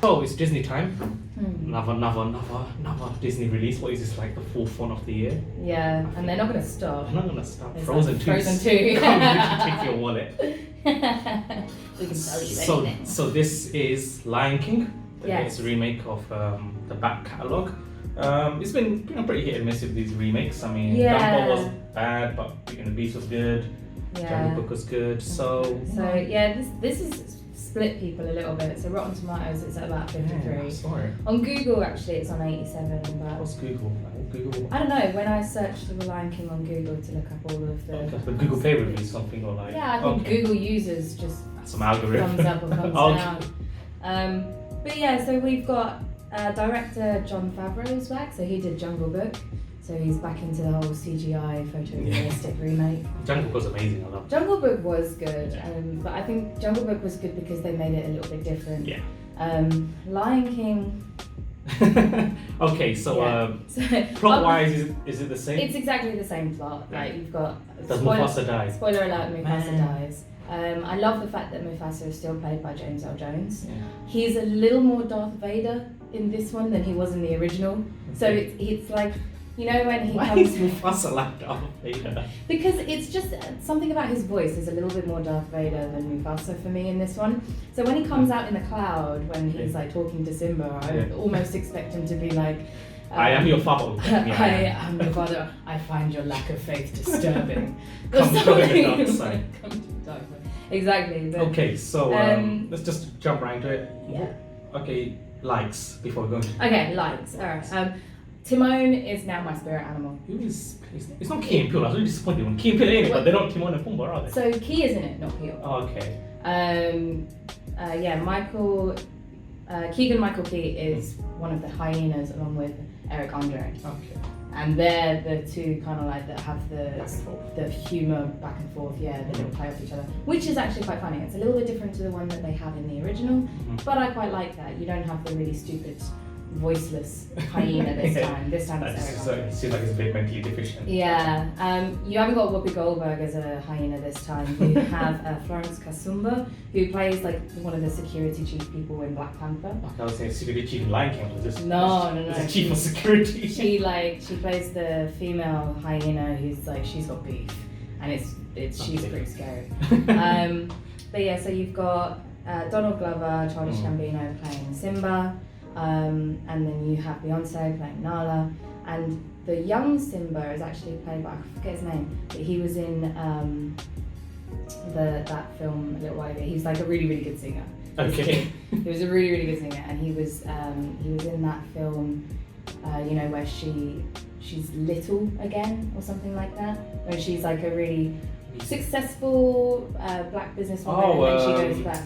So it's Disney time. Another Disney release. What is this, like the fourth one of the year? Yeah, and they're not going to stop. They're not going to stop. It's Frozen like 2. Frozen 2. Can't literally take your wallet. We can tell you anything. So this is Lion King. Yes. It's a remake of the back catalogue. It's been pretty hit and miss with these remakes. I mean, Dumbo was bad, but Beauty and the Beast was good. Jungle Book was good. So yeah, this is split people a little bit. So Rotten Tomatoes, it's at about 53. Yeah, sorry. On Google, actually, it's on 87. But What's Google? Google. I don't know. When I searched for The Lion King on Google to look up all of the The Google Play reviews, something or like. yeah, I think Google users just some algorithm. thumbs up or thumbs down. But yeah, so we've got director Jon Favreau's back. So he did Jungle Book. So he's back into the whole CGI photorealistic remake. Jungle Book was amazing. I love it. Jungle Book was good, but I think Jungle Book was good because they made it a little bit different. Yeah. Lion King. Okay, so So plot-wise, is it the same? it's exactly the same plot. Like you've got Does Mufasa die? Spoiler alert: Mufasa dies. I love the fact that Mufasa is still played by James Earl Jones. Yeah. He's a little more Darth Vader in this one than he was in the original. Okay. So it's like, you know, when he Why comes. is Mufasa like Darth Vader? Because it's just something about his voice is a little bit more Darth Vader than Mufasa for me in this one. So when he comes out in the cloud, when he's like talking to Simba, I almost expect him to be like, I am your father. I am your father. I find your lack of faith disturbing. Come to the dark side. Come to the dark side. Exactly. But, Okay, so let's just jump right into it. Yeah. Okay, likes before we go into. Okay, likes. All right. Timon is now my spirit animal. Who is? It's not Key and Peele. I was really disappointed when Key and Peele in it, but they're not Timon and Pumbaa, are they? So Key is in it, not Peele. Oh, okay. Keegan-Michael Key is one of the hyenas along with Eric Andre. Okay. And they're the two kind of like that have Back and forth. the humour back and forth, they don't play off each other, which is actually quite funny. It's a little bit different to the one that they have in the original, but I quite like that. You don't have the really stupid, voiceless hyena this time. This time it's Eric Andre. It seems like it's a bit mentally deficient. Yeah, you haven't got Whoopi Goldberg as a hyena this time. You have Florence Kasumba, who plays like one of the security chief people in Black Panther. Okay, I was saying security chief in Lion King. Was this? No. It's a chief of security. She plays the female hyena who's like she's got beef, and she's pretty scary. But yeah, so you've got Donald Glover, Childish Gambino playing Simba. And then you have Beyonce playing Nala, and the young Simba is actually played by, I forget his name, but he was in that film a little while ago. He's like a really, really good singer. Okay. He was a really, really good singer, and he was in that film, where she's little again or something like that, where she's like a really successful black businesswoman, and then she goes back.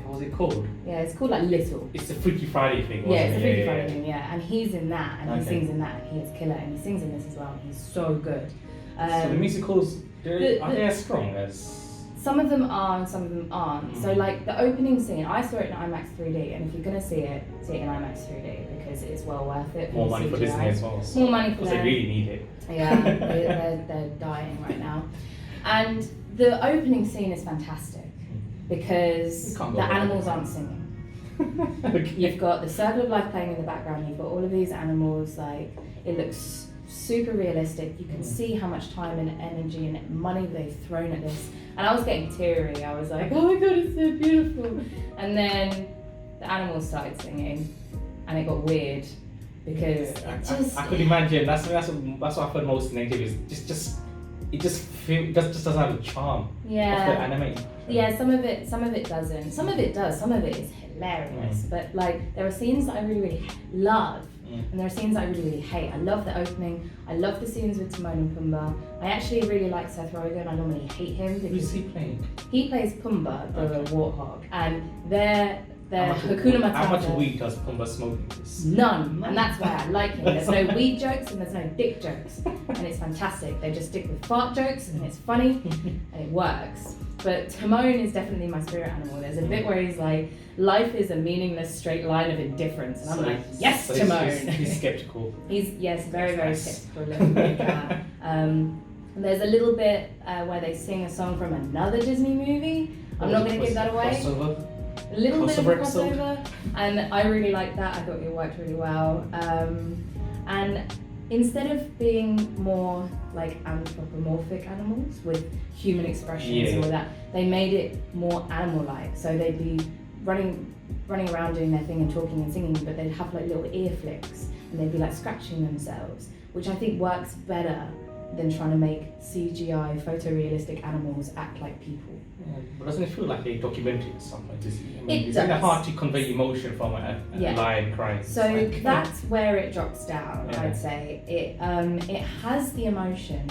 What was it called? Yeah, it's called like Little. It's a Freaky Friday thing, wasn't Yeah, it's a Freaky it? Friday thing, yeah. And he's in that, and he sings in that, and he is killer, and he sings in this as well, and he's so good. So the musicals, are they as strong as... Some of them are, and some of them aren't. So like the opening scene, I saw it in IMAX 3D, and if you're going to see it in IMAX 3D, because it's well worth it. More money for Disney as well. More money for them. Because they really need it. Yeah, they're dying right now. And the opening scene is fantastic, because the animals aren't singing. Okay. You've got the circle of life playing in the background, you've got all of these animals, like it looks super realistic. You can see how much time and energy and money they've thrown at this, and I was getting teary. I was like, oh my god, it's so beautiful. And then the animals started singing, and it got weird, because I could imagine that's what I've heard most negative is it just doesn't have a charm of the animated. Yeah, some of it doesn't. Some of it does. Some of it is hilarious. But like, there are scenes that I really, really love, and there are scenes that I really, really hate. I love the opening. I love the scenes with Timon and Pumbaa. I actually really like Seth Rogen. I normally hate him because Who's he playing? He plays Pumbaa, the warthog, and they're Hakuna Matata. How much weed does Pumbaa smoke? None, and that's why I like him. There's no weed jokes and there's no dick jokes, and it's fantastic. They just stick with fart jokes, and it's funny, and it works. But Timon is definitely my spirit animal. There's a bit where he's like, life is a meaningless straight line of indifference, and I'm like, yes, Timon. He's skeptical. He's very, very skeptical little bit. There's a little bit where they sing a song from another Disney movie. I'm not going to give that away. Crossover? a little bit of a episode. crossover, and I really liked that. I thought it worked really well. And instead of being more like anthropomorphic animals with human expressions and all that, they made it more animal-like. So they'd be running around doing their thing and talking and singing, but they'd have like little ear flicks and they'd be like scratching themselves, which I think works better than trying to make CGI photorealistic animals act like people. Yeah, but doesn't it feel like a documentary or something? It it's does. kind of hard to convey emotion from a lion crying. So that's where it drops down. Yeah. I'd say it has the emotion,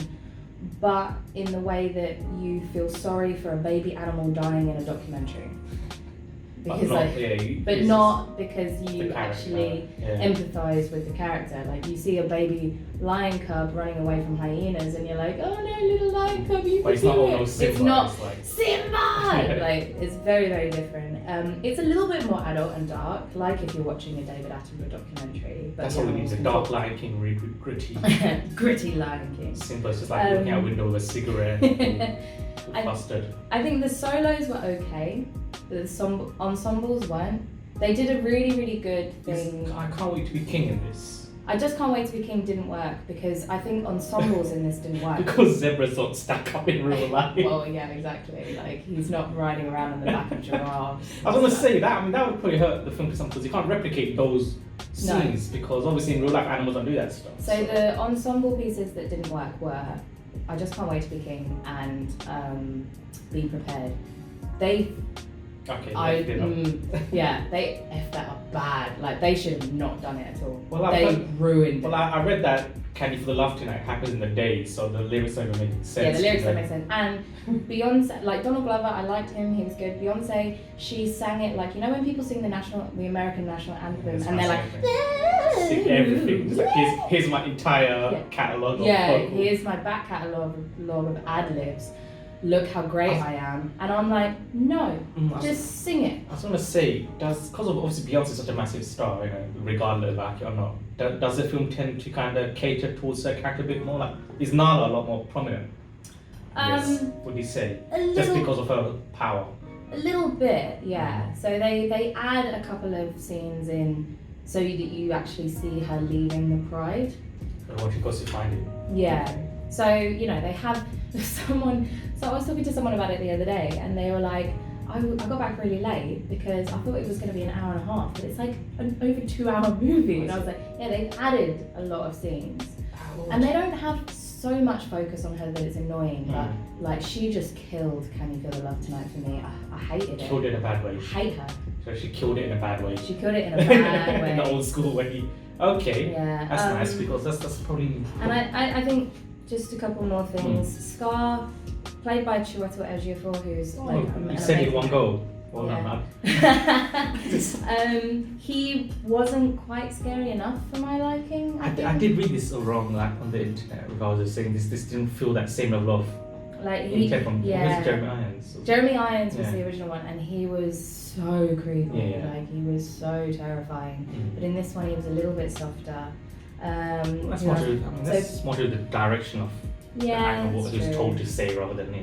but in the way that you feel sorry for a baby animal dying in a documentary. Because but not because you actually empathise with the character. Like you see a baby lion cub running away from hyenas, and you're like, oh no, little lion cub, you can do it. It's not Simba. Like it's very, very different. It's a little bit more adult and dark, like if you're watching a David Attenborough documentary. But that's what we need. A dark Lion King, really gritty. Gritty Lion King. Simple. It's just like looking out a window with a cigarette. Mustard. I think the solos were okay. The ensembles weren't. They did a really, really good thing. I can't wait to be king in this. I just can't wait to be king didn't work because I think ensembles in this didn't work. Because zebras don't stack up in real life. Well, yeah, exactly. Like he's not riding around on the back of giraffes. I was going to say that. I mean, that would probably hurt the film to some because you can't replicate those scenes because obviously in real life animals don't do that stuff. So the ensemble pieces that didn't work were I Just Can't Wait to Be King and Be Prepared. They they effed that up bad. Like they should have not done it at all. Well, they ruined it. Well, I read that Candy for the Love Tonight happens in the day, so the lyrics don't even make sense. Yeah, the lyrics don't make sense. And Beyonce, like Donald Glover, I liked him, he was good. Beyonce, she sang it like, you know when people sing the American national anthem and they're like, sing everything. It's like, here's my entire catalogue of here's my back catalogue of ad-libs. Look how great I am. And I'm like, no, just sing it. I was going to say, because of obviously Beyonce's such a massive star, you know, regardless of like it or not, does the film tend to kind of cater towards her character a bit more? Like, is Nala a lot more prominent? Would you say? Just because of her power? A little bit, yeah. So they add a couple of scenes in so that you actually see her leaving the Pride. And what she goes to find it. Yeah. So, you know, they have someone. So I was talking to someone about it the other day, and they were like, I got back really late because I thought it was going to be an hour and a half, but it's like an over 2 hour movie. And I was like, yeah, they've added a lot of scenes. And they don't have so much focus on her that it's annoying, but like she just killed Can You Feel the Love Tonight for me. I hated it. Killed it in a bad way. I hate her. So she killed it in a bad way. She killed it in a bad way. In the old school way. Okay. Yeah. That's nice because that's probably... And I think just a couple more things. Scar, played by Chiwetel Ejiofor, who's you said it one go. Well done, man. He wasn't quite scary enough for my liking. I did read this wrong on the internet. I was just saying this didn't feel that same level of. Like Jeremy Irons. Jeremy Irons was the original one, and he was so creepy. Yeah. Like he was so terrifying. But in this one, he was a little bit softer. That's more to the direction of the actor, what he was told to say rather than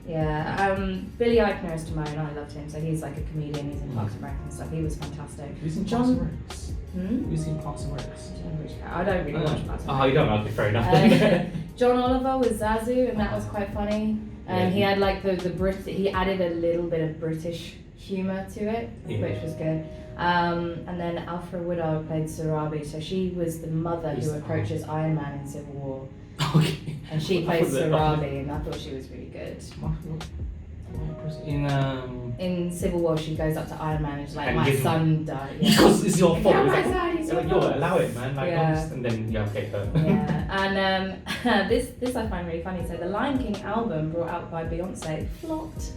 Yeah, Billy Eichner is Timon. I loved him. So he's like a comedian. He's in Parks and Rec and stuff. He was fantastic. He's in Parks and Recs. He's in Parks and Recs. I don't really watch Parks and Rec. Oh, you don't? Okay, fair enough. John Oliver was Zazu, and that was quite funny. He had like the Brit. He added a little bit of British humour to it, which was good. And then Alfred Woodard played Sarabi, so she was the mother who approaches Iron Man in Civil War. Okay. And she plays Sarabi, and I thought she was really good. In Civil War, she goes up to Iron Man and she's like, my son died. Yeah. Because it's your fault. It's like, yo, allow it, man. Like, and then, her. Yeah, and this I find really funny. So the Lion King album brought out by Beyonce flopped.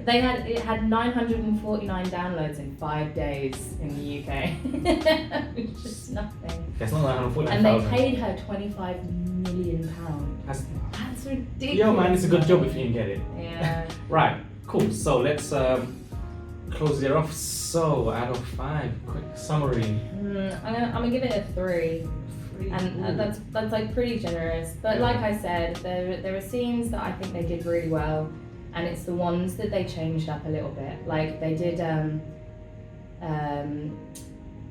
It had 949 downloads in 5 days in the UK. It's just nothing. That's not 949,000. And they paid her £25 million. That's ridiculous. Yo, man, it's a good job if you can get it. Yeah. Right, cool. So let's close it off. So out of 5, quick summary. I'm gonna give it a 3. And that's like pretty generous. But like I said, there are scenes that I think they did really well. and it's the ones that they changed up a little bit. Like they did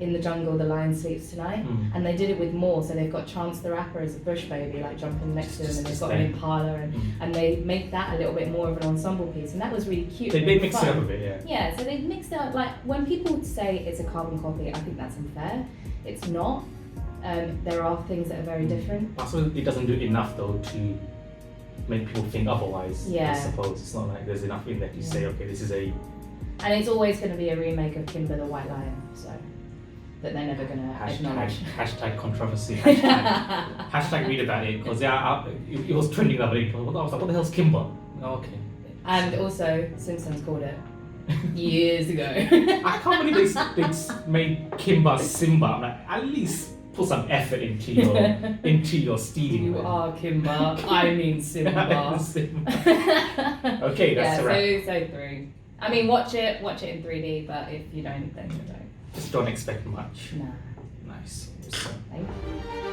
In the Jungle, The Lion Sleeps Tonight, and they did it with more. So they've got Chance the Rapper as a bush baby, like jumping next to him, and they've got an impala, and they make that a little bit more of an ensemble piece, and that was really cute. They did mix it up a bit, yeah. Yeah, so they mixed it up. Like when people say it's a carbon copy, I think that's unfair. It's not. There are things that are very different. Also, it doesn't do enough though to make people think otherwise. Yeah. I suppose it's not like there's enough in there to say, okay, this is a. And it's always going to be a remake of Kimber the White Lion, so that they're never going to acknowledge. Hashtag controversy. Hashtag read about it, because it was trending the other day. I was like, what the hell's Kimber? Oh, okay. And also, Simpsons called it years ago. I can't believe they made Kimber Simba. I'm like, at least put some effort into your stealing. You are Kimber. I mean Simba. Okay, that's a wrap. So 3. I mean, watch it in 3D, but if you don't, then you don't. Just don't expect much. Nah. Nice. Awesome. Thank you.